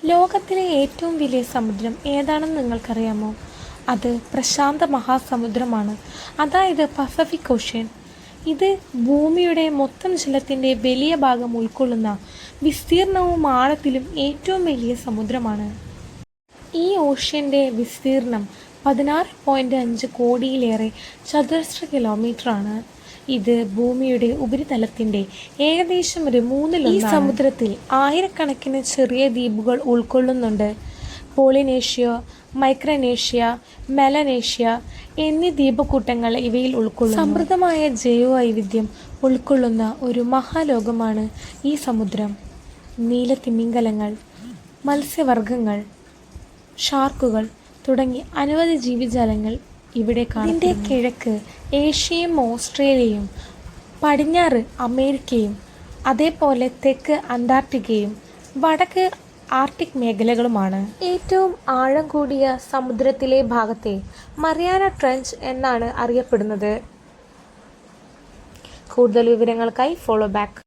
ലോകത്തിലെ ഏറ്റവും വലിയ സമുദ്രം ഏതാണെന്ന് നിങ്ങൾക്കറിയാമോ? അത് പ്രശാന്ത മഹാസമുദ്രമാണ്, അതായത് പസഫിക് ഓഷ്യൻ. ഇത് ഭൂമിയുടെ മൊത്തം ജലത്തിൻ്റെ വലിയ ഭാഗം ഉൾക്കൊള്ളുന്ന വിസ്തീർണവും ആഴത്തിലും ഏറ്റവും വലിയ സമുദ്രമാണ്. ഈ ഓഷ്യൻ്റെ വിസ്തീർണം 16.5 കോടിയിലേറെ ചതുരശ്ര കിലോമീറ്ററാണ്. ഇത് ഭൂമിയുടെ ഉപരിതലത്തിൻ്റെ ഏകദേശം ഒരു മൂന്നിലൊന്നാണ്. ഈ സമുദ്രത്തിൽ ആയിരക്കണക്കിന് ചെറിയ ദ്വീപുകൾ ഉൾക്കൊള്ളുന്നുണ്ട്. പോളിനേഷ്യ, മൈക്രോനേഷ്യ, മെലനേഷ്യ എന്നീ ദ്വീപകൂട്ടങ്ങൾ ഇവയിൽ ഉൾക്കൊള്ളുന്നു. സമൃദ്ധമായ ജൈവവൈവിധ്യം ഉൾക്കൊള്ളുന്ന ഒരു മഹാലോകമാണ് ഈ സമുദ്രം. നീലത്തിമിംഗലങ്ങൾ, മത്സ്യവർഗ്ഗങ്ങൾ, ഷാർക്കുകൾ തുടങ്ങി അനവധി ജീവിജാലങ്ങൾ ഇവിടെ കാണാം. ഇതിൻ്റെ കിഴക്ക് ഏഷ്യയും ഓസ്ട്രേലിയയും, പടിഞ്ഞാറ് അമേരിക്കയും, അതേപോലെ തെക്ക് അന്റാർട്ടിക്കയും വടക്ക് ആർട്ടിക് മേഖലകളുമാണ്. ഏറ്റവും ആഴം കൂടിയ സമുദ്രത്തിലെ ഭാഗത്തെ മറിയാന ട്രെഞ്ച് എന്നാണ് അറിയപ്പെടുന്നത്. കൂടുതൽ വിവരങ്ങൾക്കായി ഫോളോ ബാക്ക്.